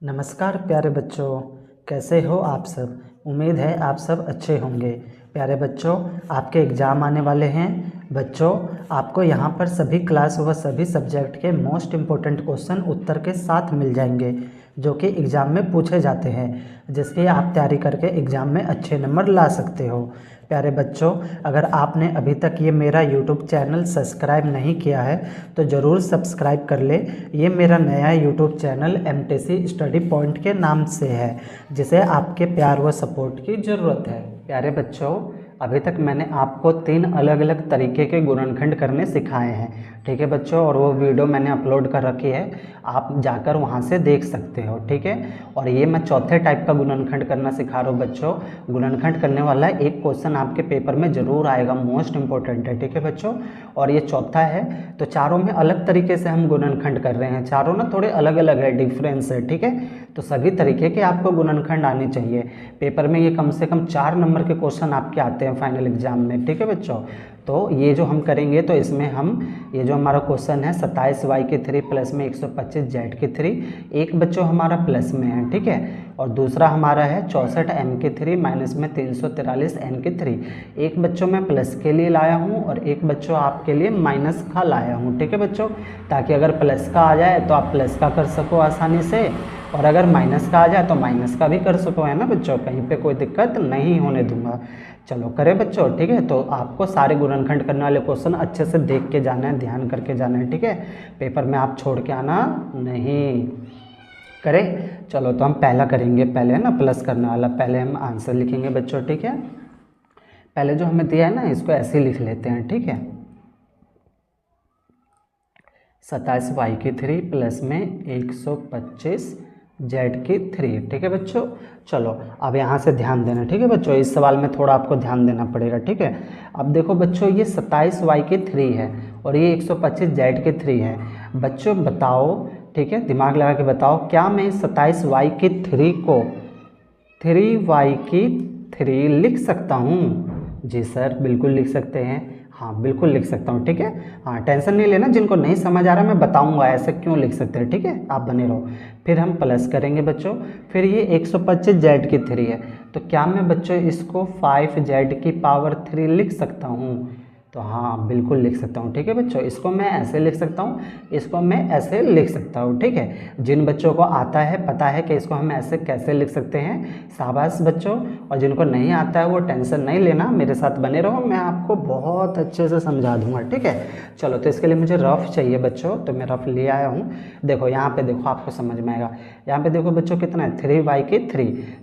नमस्कार प्यारे बच्चों, कैसे हो आप सब। उम्मीद है आप सब अच्छे होंगे। प्यारे बच्चों, आपके एग्ज़ाम आने वाले हैं। बच्चों, आपको यहाँ पर सभी क्लास व सभी सब्जेक्ट के मोस्ट इम्पोर्टेंट क्वेश्चन उत्तर के साथ मिल जाएंगे, जो कि एग्ज़ाम में पूछे जाते हैं, जिसकी आप तैयारी करके एग्ज़ाम में अच्छे नंबर ला सकते हो। प्यारे बच्चों, अगर आपने अभी तक ये मेरा यूट्यूब चैनल सब्सक्राइब नहीं किया है तो ज़रूर सब्सक्राइब कर ले। ये मेरा नया YouTube channel MTC study point के नाम से है, जिसे आपके प्यार व सपोर्ट की ज़रूरत है। प्यारे बच्चों, अभी तक मैंने आपको 3 अलग अलग तरीके के गुणनखंड करने सिखाए हैं, ठीक है बच्चों, और वो वीडियो मैंने अपलोड कर रखी है, आप जाकर वहाँ से देख सकते हो, ठीक है। और ये मैं चौथे टाइप का गुणनखंड करना सिखा रहा हूँ बच्चों। गुणनखंड करने वाला एक क्वेश्चन आपके पेपर में ज़रूर आएगा, मोस्ट इंपॉर्टेंट है, ठीक है बच्चों। और ये चौथा है, तो चारों में अलग तरीके से हम गुणनखंड कर रहे हैं, चारों ना थोड़े अलग अलग है, डिफरेंस है, ठीक है। तो सभी तरीके के आपको गुणनखंड आने चाहिए। पेपर में ये कम से कम 4 नंबर के क्वेश्चन आपके आते हैं फाइनल एग्जाम में, ठीक है बच्चों। तो ये जो हम करेंगे, तो इसमें हम ये जो हमारा क्वेश्चन है 27y³ प्लस में 125z³ एक बच्चों हमारा प्लस में है, ठीक है। और दूसरा हमारा है 64m³ माइनस में 343n³। एक बच्चों मैं प्लस के लिए लाया हूँ और एक बच्चों आपके लिए माइनस का लाया हूँ, ठीक है बच्चों, ताकि अगर प्लस का आ जाए तो आप प्लस का कर सको आसानी से, और अगर माइनस का आ जाए तो माइनस का भी कर सको, है ना बच्चों, कहीं पे कोई दिक्कत नहीं होने दूंगा। चलो करें बच्चों, ठीक है। तो आपको सारे गुणनखंड करने वाले क्वेश्चन अच्छे से देख के जाना है, ध्यान करके जाना है, ठीक है। पेपर में आप छोड़ के आना नहीं। करें, चलो तो हम पहला करेंगे, पहले है ना प्लस करने वाला, पहले हम आंसर लिखेंगे बच्चों, ठीक है। पहले जो हमें दिया है ना, इसको ऐसे ही लिख लेते हैं, ठीक है। 27y³ प्लस में 125z³, ठीक है बच्चों। चलो अब यहाँ से ध्यान देना, ठीक है बच्चों, इस सवाल में थोड़ा आपको ध्यान देना पड़ेगा, ठीक है। अब देखो बच्चों, ये 27y³ है और ये 125z³ है। बच्चों बताओ, ठीक है, दिमाग लगा के बताओ, क्या मैं 27y³ को 3y³ लिख सकता हूँ? जी सर, बिल्कुल लिख सकते हैं, हाँ बिल्कुल लिख सकता हूँ, ठीक है। हाँ, टेंशन नहीं लेना, जिनको नहीं समझ आ रहा मैं बताऊंगा ऐसे क्यों लिख सकते हैं, ठीक है, आप बने रहो। फिर हम प्लस करेंगे बच्चों, फिर ये 125z³ है, तो क्या मैं बच्चों इसको 5z³ लिख सकता हूँ? तो हाँ बिल्कुल लिख सकता हूँ, ठीक है बच्चों। इसको मैं ऐसे लिख सकता हूँ, इसको मैं ऐसे लिख सकता हूँ, ठीक है। जिन बच्चों को आता है, पता है कि इसको हम ऐसे कैसे लिख सकते हैं, शाबाश बच्चों। और जिनको नहीं आता है वो टेंशन नहीं लेना, मेरे साथ बने रहो, मैं आपको बहुत अच्छे से समझा दूंगा, ठीक है। चलो, तो इसके लिए मुझे रफ चाहिए बच्चों, तो मैं रफ ले आया हूँ। देखो यहाँ पे देखो, आपको समझ में आएगा। यहाँ पे देखो बच्चों, कितना है 3y³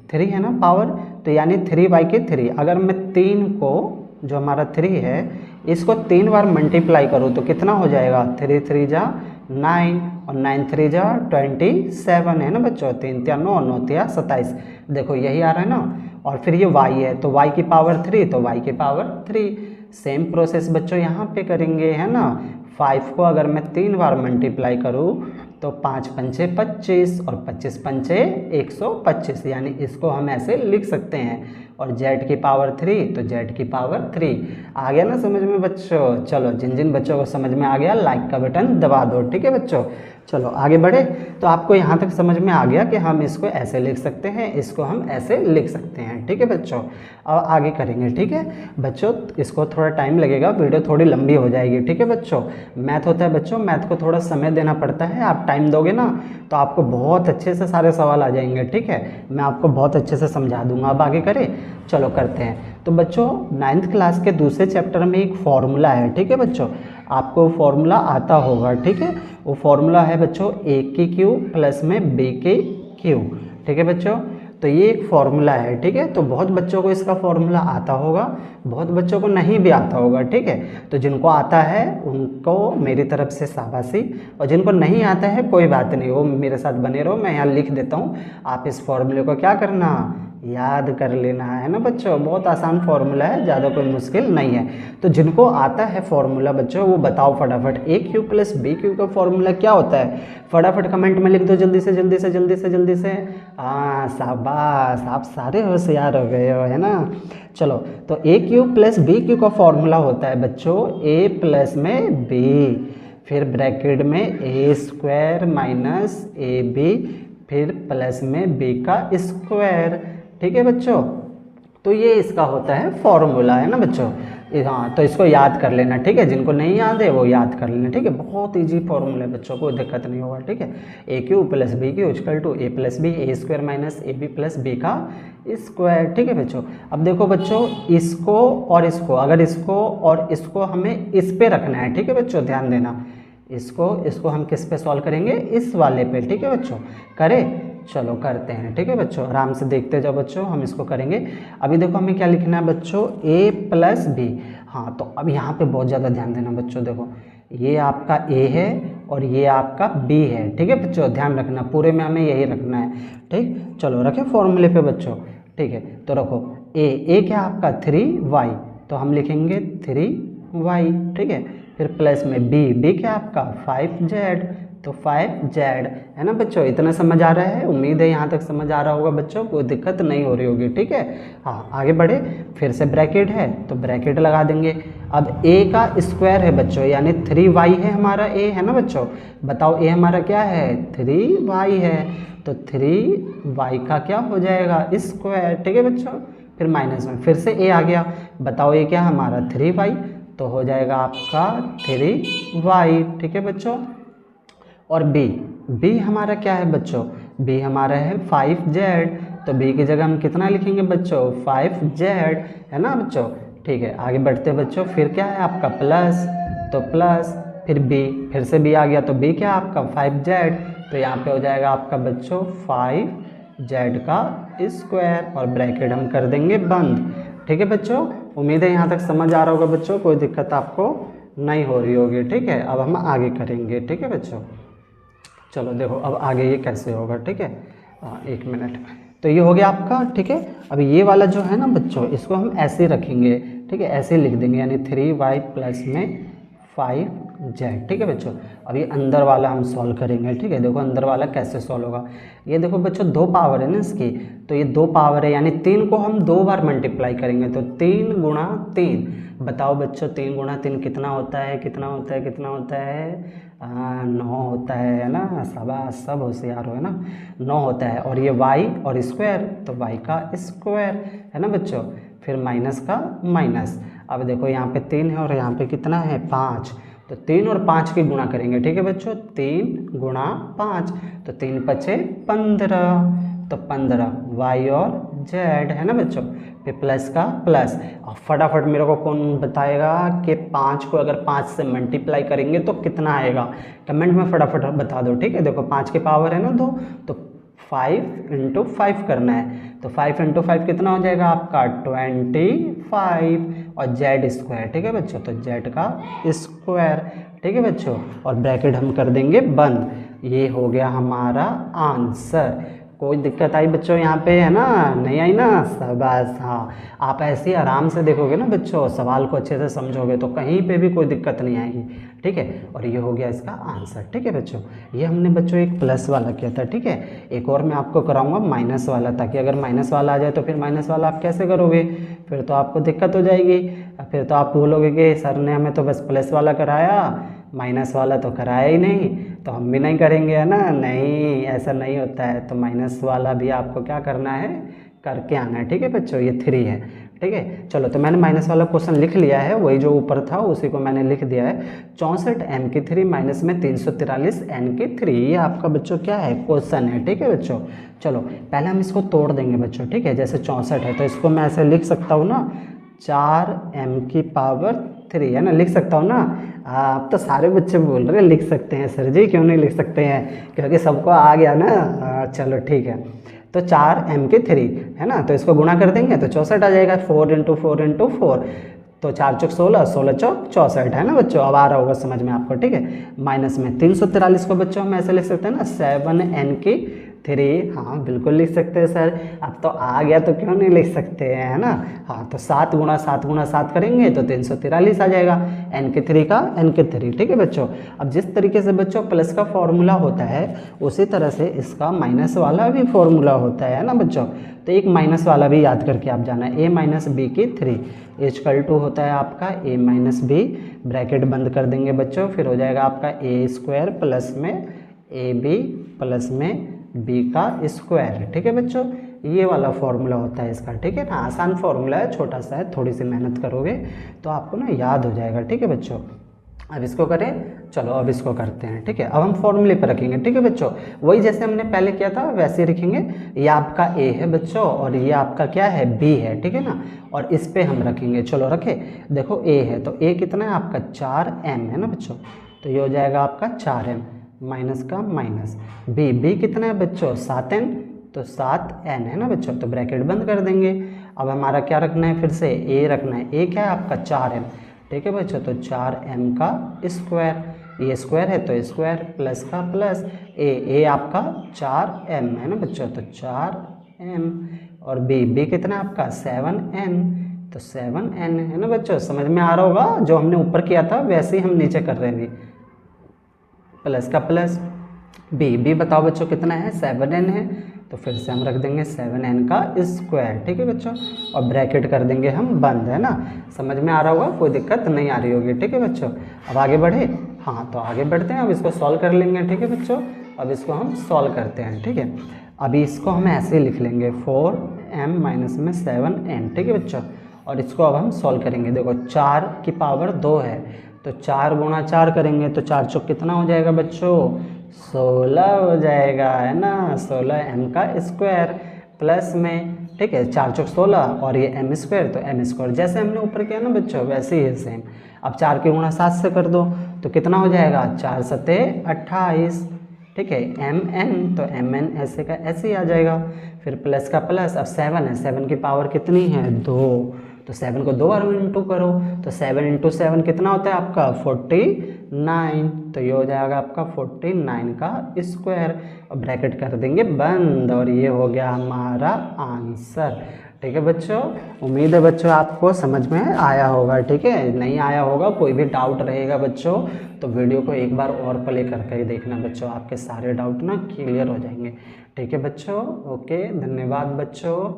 3 है ना पावर, तो यानी 3y³। अगर मैं 3 को, जो हमारा 3 है, इसको 3 बार मल्टीप्लाई करूँ तो कितना हो जाएगा, 3 3 जा 9 और 9 3 जा 27 है ना बच्चों, 3 3 9 9 3 27, देखो यही आ रहा है ना। और फिर ये y है, तो y की पावर 3, तो y की पावर 3। सेम प्रोसेस बच्चों यहाँ पे करेंगे, है ना। 5 को अगर मैं 3 बार मल्टीप्लाई करूँ तो 5 पंचे 25 और 25 पंचे 125, यानी इसको हम ऐसे लिख सकते हैं। और z की पावर 3, तो z की पावर 3। आ गया ना समझ में बच्चों? चलो, जिन जिन बच्चों को समझ में आ गया लाइक का बटन दबा दो, ठीक है बच्चों। चलो आगे बढ़े, तो आपको यहाँ तक समझ में आ गया कि हम इसको ऐसे लिख सकते हैं, इसको हम ऐसे लिख सकते हैं, ठीक है बच्चों। अब आगे करेंगे, ठीक है बच्चों। इसको थोड़ा टाइम लगेगा, वीडियो थोड़ी लंबी हो जाएगी, ठीक है बच्चों। मैथ होता है बच्चों, मैथ को थोड़ा समय देना पड़ता है, आप टाइम दोगे ना तो आपको बहुत अच्छे से सारे सवाल आ जाएंगे, ठीक है। मैं आपको बहुत अच्छे से समझा दूंगा। अब आगे करें, चलो करते हैं। तो बच्चों 9th क्लास के दूसरे चैप्टर में एक फॉर्मूला है, ठीक है बच्चों, आपको फॉर्मूला आता होगा, ठीक है। वो फॉर्मूला है बच्चों a³ प्लस में b³, ठीक है बच्चों। तो ये एक फॉर्मूला है, ठीक है। तो बहुत बच्चों को इसका फॉर्मूला आता होगा, बहुत बच्चों को नहीं भी आता होगा, ठीक है। तो जिनको आता है उनको मेरी तरफ से शाबाशी, और जिनको नहीं आता है कोई बात नहीं, वो मेरे साथ बने रहो, मैं यहाँ लिख देता हूँ। आप इस फॉर्मूले को क्या करना, याद कर लेना है ना बच्चों। बहुत आसान फॉर्मूला है, ज़्यादा कोई मुश्किल नहीं है। तो जिनको आता है फॉर्मूला बच्चों वो बताओ फटाफट, a³ प्लस b³ का फॉर्मूला क्या होता है? फटाफट कमेंट में लिख दो, जल्दी से जल्दी से जल्दी से जल्दी से। हाँ शाबाश, आप सारे होशियार हो गए हो, है ना। चलो, तो a³ प्लस b³ का फॉर्मूला होता है बच्चों a प्लस में b, फिर ब्रैकेट में a² माइनस ab फिर प्लस में बी का स्क्वायर। ठीक है बच्चों, तो ये इसका होता है फॉर्मूला, है ना बच्चों। हाँ, तो इसको याद कर लेना, ठीक है। जिनको नहीं याद है वो याद कर लेना, ठीक है। बहुत इजी फॉर्मूला है बच्चों, कोई दिक्कत नहीं होगा, ठीक है। A cube plus b cube equal to a plus b a square minus a b plus b का स्क्वायर। ठीक है बच्चों। अब देखो बच्चों, इसको और इसको, अगर इसको और इसको हमें इस पे रखना है, ठीक है बच्चों, ध्यान देना। इसको हम किस पे सॉल्व करेंगे, इस वाले पे, ठीक है बच्चों। करें, चलो करते हैं, ठीक है बच्चों। आराम से देखते जाओ बच्चों, हम इसको करेंगे। अभी देखो हमें क्या लिखना है बच्चों, a प्लस बी। हाँ, तो अब यहाँ पे बहुत ज़्यादा ध्यान देना बच्चों। देखो ये आपका a है और ये आपका b है, ठीक है बच्चों। ध्यान रखना, पूरे में हमें यही रखना है, ठीक। चलो रखें फॉर्मूले पे बच्चों, ठीक है। तो रखो a क्या आपका 3y, तो हम लिखेंगे 3y, ठीक है। फिर प्लस में b क्या आपका 5z, तो 5z, है ना बच्चों। इतना समझ आ रहा है, उम्मीद है यहाँ तक समझ आ रहा होगा बच्चों, कोई दिक्कत नहीं हो रही होगी, ठीक है। हाँ, आगे बढ़े। फिर से ब्रैकेट है तो ब्रैकेट लगा देंगे। अब a का स्क्वायर है बच्चों, यानी 3y है हमारा a, है ना बच्चों। बताओ a हमारा क्या है, 3y है, तो 3y का क्या हो जाएगा, स्क्वायर, ठीक है बच्चों। फिर माइनस में फिर से a आ गया। बताओ ये क्या हमारा 3y, तो हो जाएगा आपका 3y, ठीक है बच्चों। और b हमारा क्या है बच्चों, b हमारा है 5z, तो b की जगह हम कितना लिखेंगे बच्चों, 5z, है ना बच्चों। ठीक है, आगे बढ़ते हैं बच्चों। फिर क्या है आपका प्लस, तो प्लस, फिर b, फिर से b आ गया, तो b क्या आपका 5z, तो यहाँ पे हो जाएगा आपका बच्चों 5z का स्क्वायर, और ब्रैकेट हम कर देंगे बंद, ठीक है बच्चों। उम्मीद है यहाँ तक समझ आ रहा होगा बच्चों, कोई दिक्कत आपको नहीं हो रही होगी, ठीक है। अब हम आगे करेंगे, ठीक है बच्चों। चलो देखो अब आगे ये कैसे होगा, ठीक है। एक मिनट, तो ये हो गया आपका, ठीक है। अब ये वाला जो है ना बच्चों, इसको हम ऐसे रखेंगे, ठीक है, ऐसे लिख देंगे, यानी 3y प्लस में 5z, ठीक है बच्चों। अब ये अंदर वाला हम सॉल्व करेंगे, ठीक है। देखो अंदर वाला कैसे सॉल्व होगा, ये देखो बच्चों 2 पावर है ना इसकी, तो ये 2 पावर है, यानी 3 को हम 2 बार मल्टीप्लाई करेंगे, तो 3 गुणा 3। बताओ बच्चों 3 गुणा 3 कितना होता है, कितना होता है, कितना होता है, 9 होता है ना। सब होशियार हो, है ना, 9 होता है। और ये y और स्क्वायर, तो y का स्क्वायर, है ना बच्चों। फिर माइनस का माइनस। अब देखो यहाँ पे 3 है और यहाँ पे कितना है 5, तो 3 और 5 की गुणा करेंगे, ठीक है बच्चों। 3 गुणा 5, तो 3 पचे 15, तो 15 y और z, है ना बच्चों। फिर प्लस का प्लस। अब फटाफट मेरे को कौन बताएगा कि 5 को अगर 5 से मल्टीप्लाई करेंगे तो कितना आएगा, कमेंट में फटाफट बता दो, ठीक है। देखो 5 की पावर है ना 2, तो 5 इंटू 5 करना है, तो 5 इंटू 5 कितना हो जाएगा आपका 25, और z स्क्वायर, ठीक है बच्चों, तो z का स्क्वायर, ठीक है बच्चों। और ब्रैकेट हम कर देंगे बंद। ये हो गया हमारा आंसर। कोई दिक्कत आई बच्चों यहाँ पे, है ना, नहीं आई ना, बस। हाँ, आप ऐसे ही आराम से देखोगे ना बच्चों, सवाल को अच्छे से समझोगे तो कहीं पे भी कोई दिक्कत नहीं आएगी, ठीक है। और ये हो गया इसका आंसर, ठीक है बच्चों। ये हमने बच्चों एक प्लस वाला किया था, ठीक है। एक और मैं आपको कराऊंगा माइनस वाला, ताकि अगर माइनस वाला आ जाए तो फिर माइनस वाला आप कैसे करोगे, फिर तो आपको दिक्कत हो जाएगी। फिर तो आप बोलोगे कि सर ने हमें तो बस प्लस वाला कराया, माइनस वाला तो कराया ही नहीं, तो हम भी नहीं करेंगे, है ना। नहीं, ऐसा नहीं होता है, तो माइनस वाला भी आपको क्या करना है, करके आना है, ठीक है बच्चों। ये 3 है, ठीक है। चलो, तो मैंने माइनस वाला क्वेश्चन लिख लिया है, वही जो ऊपर था उसी को मैंने लिख दिया है। 64 m की 3 माइनस में 343 n की 3, ये आपका बच्चों क्या है, क्वेश्चन है, ठीक है बच्चों। चलो पहले हम इसको तोड़ देंगे बच्चों, ठीक है। जैसे 64 है तो इसको मैं ऐसे लिख सकता हूँ ना, 4m की पावर 3, है ना, लिख सकता हूँ ना। आप तो सारे बच्चे बोल रहे हैं लिख सकते हैं सर जी, क्यों नहीं लिख सकते हैं, क्योंकि सबको आ गया ना। चलो ठीक है, तो 4m की 3, है ना, तो इसको गुणा कर देंगे तो 64 आ जाएगा। 4 इंटू 4 इंटू 4, तो 4 चौक 16, 16 चौक 64, है ना बच्चों। अब आ रहा होगा समझ में आपको, ठीक है। माइनस में 343 को बच्चों हम ऐसे लिख सकते हैं ना, 7n की 3, हाँ बिल्कुल लिख सकते हैं सर। अब तो आ गया तो क्यों नहीं लिख सकते हैं, है ना। हाँ, तो 7 गुणा 7 गुणा 7 करेंगे तो 343 आ जाएगा, n की 3 का n की 3, ठीक है बच्चों। अब जिस तरीके से बच्चों प्लस का फॉर्मूला होता है उसी तरह से इसका माइनस वाला भी फॉर्मूला होता है ना बच्चों। तो एक माइनस वाला भी याद करके आप जाना, a माइनस बी की 3 इक्वल टू होता है आपका a माइनस बी, ब्रैकेट बंद कर देंगे बच्चों। फिर हो जाएगा आपका a स्क्वायर प्लस में ab प्लस में b का स्क्वायर। ठीक है बच्चों, ये वाला फॉर्मूला होता है इसका। ठीक है ना, आसान फॉर्मूला है, छोटा सा है, थोड़ी सी मेहनत करोगे तो आपको ना याद हो जाएगा। ठीक है बच्चों, अब इसको करें, चलो अब इसको करते हैं। ठीक है, अब हम फॉर्मूले पर रखेंगे। ठीक है बच्चों, वही जैसे हमने पहले किया था वैसे ही रखेंगे। ये आपका a है बच्चों और ये आपका क्या है, b है। ठीक है ना, और इस पे हम रखेंगे। चलो रखे, देखो a है तो a कितना है आपका 4m है ना बच्चों, तो ये हो जाएगा आपका 4m माइनस का माइनस। b कितना है बच्चों 7n, तो 7n है ना बच्चों, तो ब्रैकेट बंद कर देंगे। अब हमारा क्या रखना है, फिर से a रखना है। a क्या है आपका 4m। ठीक है बच्चों, तो 4m का स्क्वायर, ये स्क्वायर है तो स्क्वायर प्लस का प्लस, ए आपका 4m है ना बच्चों, तो 4m और b कितना है आपका 7n, तो 7n है ना बच्चों। समझ में आ रहा होगा, जो हमने ऊपर किया था वैसे ही हम नीचे कर रहे हैं भी, प्लस का प्लस। b बताओ बच्चों कितना है 7n है, तो फिर से हम रख देंगे 7n का स्क्वायर। ठीक है बच्चों, और ब्रैकेट कर देंगे हम बंद, है ना। समझ में आ रहा होगा, कोई दिक्कत नहीं आ रही होगी। ठीक है बच्चों, अब आगे बढ़े। हाँ तो आगे बढ़ते हैं, अब इसको सॉल्व कर लेंगे। ठीक है बच्चों, अब इसको हम सॉल्व करते हैं। ठीक है, अभी इसको हम ऐसे ही लिख लेंगे 4m माइनस में 7n। ठीक है बच्चों, और इसको अब हम सॉल्व करेंगे। देखो 4 की पावर 2 है, तो 4 गुणा 4 करेंगे तो 4 चौक कितना हो जाएगा बच्चों 16 हो जाएगा, है ना। 16m का स्क्वायर प्लस में, ठीक है 4 चौक 16 और ये m स्क्वायर, तो m स्क्वायर जैसे हमने ऊपर किया ना बच्चों वैसे ही है सेम। अब 4 के गुणा 7 से कर दो तो कितना हो जाएगा 4 सते 28। ठीक है, mn, तो mn ऐसे का ऐसे ही आ जाएगा। फिर प्लस का प्लस, अब 7 है, 7 की पावर कितनी है 2, तो 7 को 2 बार इंटू करो, तो 7 इंटू 7 कितना होता है आपका 49, तो ये हो जाएगा आपका 49 का स्क्वायर, और ब्रैकेट कर देंगे बंद, और ये हो गया हमारा आंसर। ठीक है बच्चों, उम्मीद है बच्चों आपको समझ में आया होगा। ठीक है, नहीं आया होगा, कोई भी डाउट रहेगा बच्चों तो वीडियो को एक बार और प्ले करके ही देखना बच्चों, आपके सारे डाउट ना क्लियर हो जाएंगे। ठीक है बच्चों, ओके, धन्यवाद बच्चों।